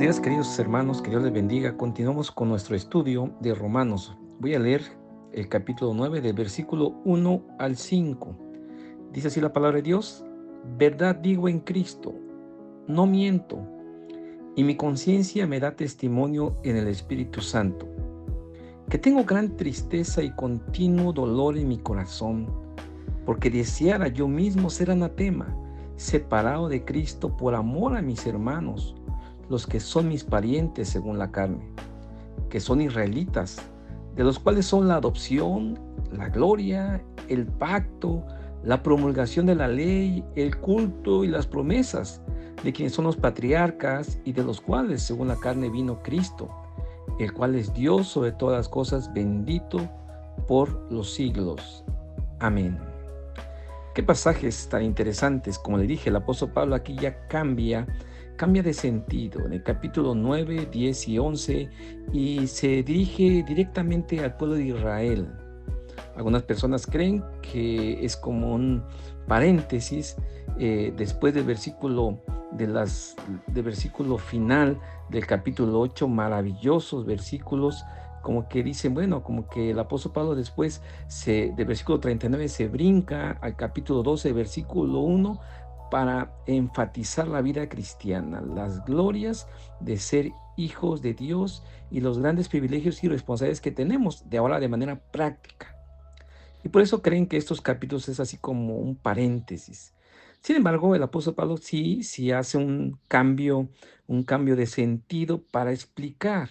días, queridos hermanos, que Dios les bendiga. Continuamos con nuestro estudio de Romanos. Voy a leer el capítulo 9 del versículo 1 al 5. Dice así la palabra de Dios: verdad digo en Cristo, no miento, y mi conciencia me da testimonio en el Espíritu Santo, que tengo gran tristeza y continuo dolor en mi corazón, porque deseara yo mismo ser anatema, separado de Cristo por amor a mis hermanos, los que son mis parientes según la carne, que son israelitas, de los cuales son la adopción, la gloria, el pacto, la promulgación de la ley, el culto y las promesas, de quienes son los patriarcas y de los cuales según la carne vino Cristo, el cual es Dios sobre todas las cosas, bendito por los siglos. Amén. Qué pasajes tan interesantes. Como le dije, el apóstol Pablo aquí ya cambia de sentido en el capítulo 9, 10 y 11 y se dirige directamente al pueblo de Israel. Algunas personas creen que es como un paréntesis después del versículo final del capítulo 8, maravillosos versículos, como que dicen, bueno, como que el apóstol Pablo después del versículo 39 se brinca al capítulo 12, versículo 1, para enfatizar la vida cristiana, las glorias de ser hijos de Dios y los grandes privilegios y responsabilidades que tenemos de ahora de manera práctica. Y por eso creen que estos capítulos es así como un paréntesis. Sin embargo, el apóstol Pablo sí hace un cambio de sentido para explicar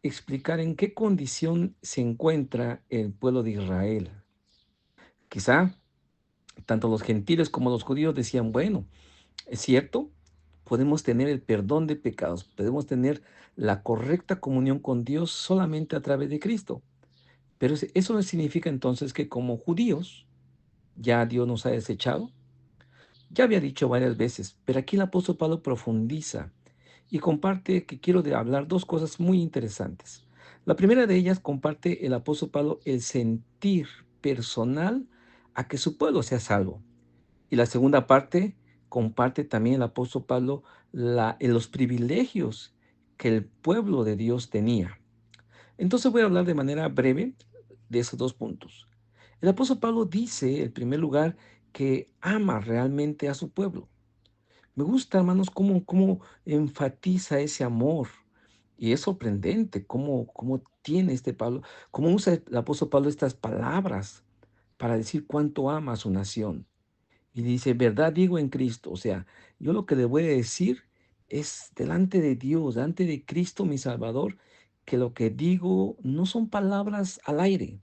en qué condición se encuentra el pueblo de Israel. Quizá tanto los gentiles como los judíos decían, bueno, es cierto, podemos tener el perdón de pecados, podemos tener la correcta comunión con Dios solamente a través de Cristo. Pero eso no significa entonces que como judíos ya Dios nos ha desechado. Ya había dicho varias veces, pero aquí el apóstol Pablo profundiza y comparte que quiero hablar dos cosas muy interesantes. La primera de ellas, comparte el apóstol Pablo el sentir personal a que su pueblo sea salvo. Y la segunda parte, comparte también el apóstol Pablo los privilegios que el pueblo de Dios tenía. Entonces voy a hablar de manera breve de esos dos puntos. El apóstol Pablo dice, en primer lugar, que ama realmente a su pueblo. Me gusta, hermanos, cómo enfatiza ese amor. Y es sorprendente cómo tiene Pablo, cómo usa el apóstol Pablo estas palabras para decir cuánto ama a su nación. Y dice, verdad digo en Cristo. O sea, yo lo que le voy a decir es delante de Dios, delante de Cristo mi Salvador, que lo que digo no son palabras al aire,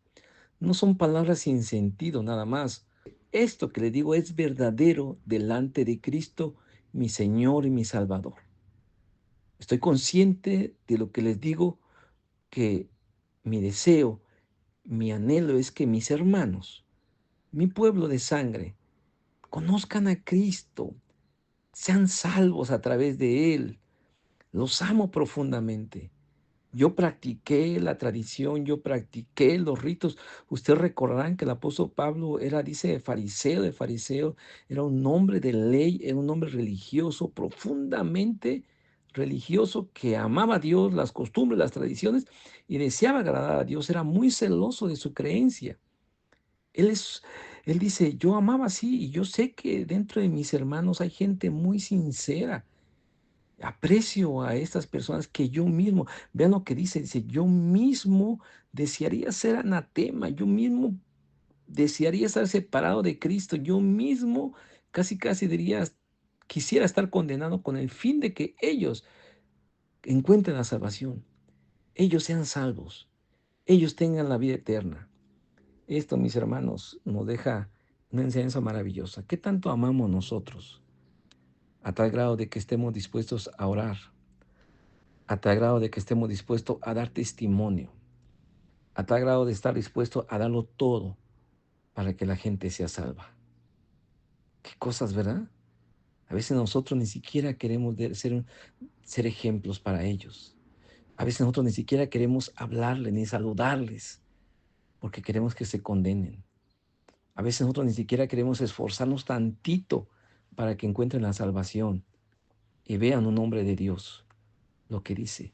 no son palabras sin sentido nada más. Esto que le digo es verdadero delante de Cristo, mi Señor y mi Salvador. Estoy consciente de lo que les digo, que mi deseo, mi anhelo es que mis hermanos, mi pueblo de sangre, conozcan a Cristo, sean salvos a través de Él. Los amo profundamente. Yo practiqué la tradición, yo practiqué los ritos. Ustedes recordarán que el apóstol Pablo dice, fariseo, era un hombre de ley, era un hombre religioso, profundamente religioso, que amaba a Dios, las costumbres, las tradiciones, y deseaba agradar a Dios, era muy celoso de su creencia. Él, es, él dice, yo amaba así, y yo sé que dentro de mis hermanos hay gente muy sincera. Aprecio a estas personas que yo mismo, vean lo que dice, yo mismo desearía ser anatema, yo mismo desearía estar separado de Cristo, yo mismo casi diría, quisiera estar condenado con el fin de que ellos encuentren la salvación, ellos sean salvos, ellos tengan la vida eterna. Esto, mis hermanos, nos deja una enseñanza maravillosa. ¿Qué tanto amamos nosotros? A tal grado de que estemos dispuestos a orar, a tal grado de que estemos dispuestos a dar testimonio, a tal grado de estar dispuestos a darlo todo para que la gente sea salva. Qué cosas, ¿verdad? A veces nosotros ni siquiera queremos ser ejemplos para ellos. A veces nosotros ni siquiera queremos hablarles ni saludarles porque queremos que se condenen. A veces nosotros ni siquiera queremos esforzarnos tantito para que encuentren la salvación y vean un hombre de Dios. lo que dice.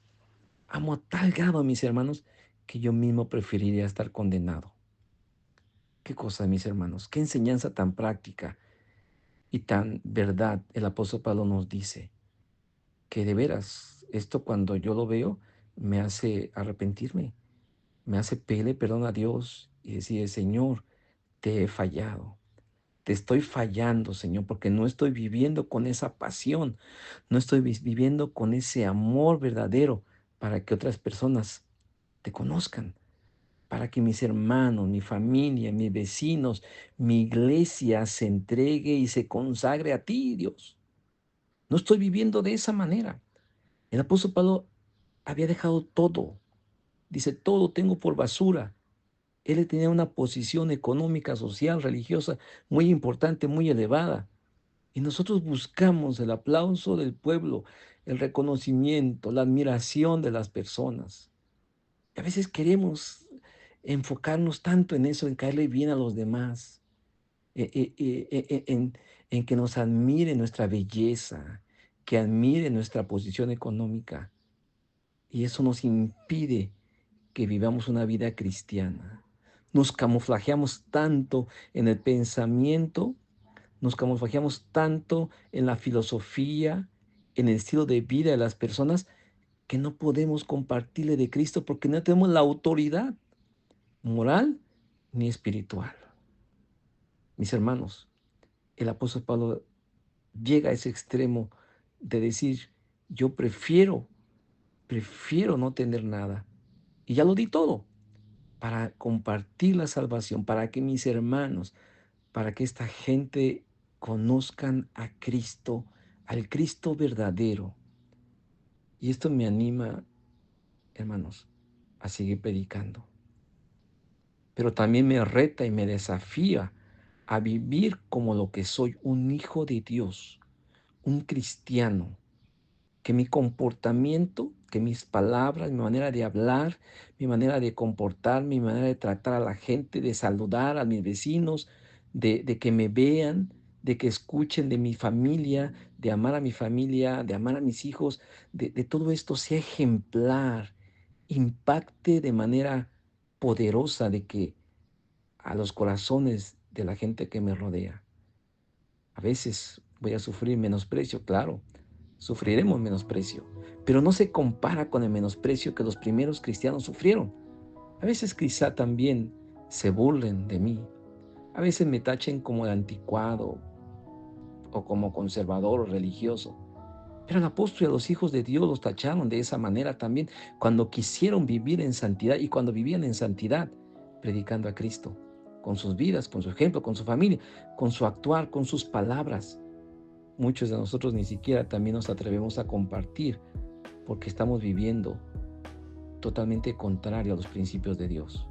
Amo a tal grado a mis hermanos que yo mismo preferiría estar condenado. Qué cosa, mis hermanos, qué enseñanza tan práctica y tan verdad el apóstol Pablo nos dice, que de veras, esto cuando yo lo veo me hace arrepentirme, me hace pedirle perdón a Dios y decir, Señor, te he fallado. Te estoy fallando, Señor, porque no estoy viviendo con esa pasión, no estoy viviendo con ese amor verdadero para que otras personas te conozcan, para que mis hermanos, mi familia, mis vecinos, mi iglesia se entregue y se consagre a ti, Dios. No estoy viviendo de esa manera. El apóstol Pablo había dejado todo. Dice, todo tengo por basura. Él tenía una posición económica, social, religiosa muy importante, muy elevada. Y nosotros buscamos el aplauso del pueblo, el reconocimiento, la admiración de las personas. Y a veces queremos enfocarnos tanto en eso, en caerle bien a los demás, en que nos admire nuestra belleza, que admire nuestra posición económica. Y eso nos impide que vivamos una vida cristiana. Nos camuflajeamos tanto en el pensamiento, nos camuflajeamos tanto en la filosofía, en el estilo de vida de las personas, que no podemos compartirle de Cristo porque no tenemos la autoridad moral ni espiritual. Mis hermanos, el apóstol Pablo llega a ese extremo de decir, yo prefiero no tener nada. Y ya lo di todo para compartir la salvación, para que mis hermanos, para que esta gente conozcan a Cristo, al Cristo verdadero. Y esto me anima, hermanos, a seguir predicando. Pero también me reta y me desafía a vivir como lo que soy, un hijo de Dios, un cristiano, que mi comportamiento, que mis palabras, mi manera de hablar, mi manera de comportar, mi manera de tratar a la gente, de saludar a mis vecinos, de que me vean, de que escuchen de mi familia, de amar a mi familia, de amar a mis hijos, de todo esto sea ejemplar, impacte de manera poderosa de que a los corazones de la gente que me rodea. A veces voy a sufrir menosprecio, claro, sufriremos menosprecio, pero no se compara con el menosprecio que los primeros cristianos sufrieron. A veces quizá también se burlen de mí, a veces me tachen como de anticuado o como conservador o religioso, pero el apóstol y a los hijos de Dios los tacharon de esa manera también cuando quisieron vivir en santidad y cuando vivían en santidad, predicando a Cristo, con sus vidas, con su ejemplo, con su familia, con su actuar, con sus palabras. Muchos de nosotros ni siquiera también nos atrevemos a compartir porque estamos viviendo totalmente contrario a los principios de Dios.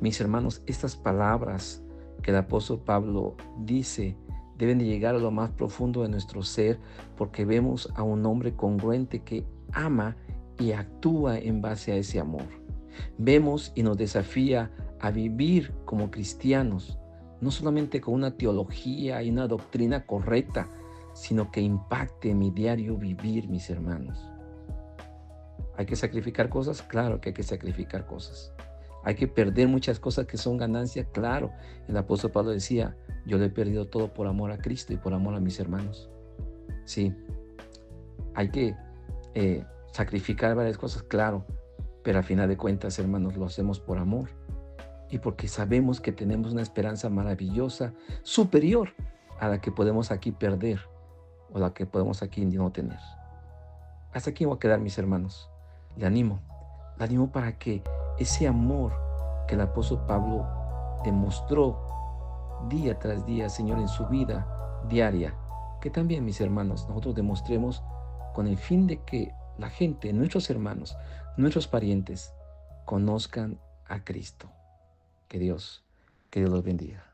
Mis hermanos, estas palabras que el apóstol Pablo dice deben de llegar a lo más profundo de nuestro ser porque vemos a un hombre congruente que ama y actúa en base a ese amor. Vemos y nos desafía a vivir como cristianos, no solamente con una teología y una doctrina correcta, sino que impacte mi diario vivir, mis hermanos. ¿Hay que sacrificar cosas? Claro que hay que sacrificar cosas. Hay que perder muchas cosas que son ganancia, claro. El apóstol Pablo decía, yo lo he perdido todo por amor a Cristo y por amor a mis hermanos. Sí, hay que sacrificar varias cosas, claro, pero a final de cuentas, hermanos, lo hacemos por amor y porque sabemos que tenemos una esperanza maravillosa, superior a la que podemos aquí perder o la que podemos aquí no tener. Hasta aquí voy a quedar, mis hermanos. Le animo para que ese amor que el apóstol Pablo demostró día tras día, Señor, en su vida diaria, que también, mis hermanos, nosotros demostremos con el fin de que la gente, nuestros hermanos, nuestros parientes, conozcan a Cristo. Que Dios los bendiga.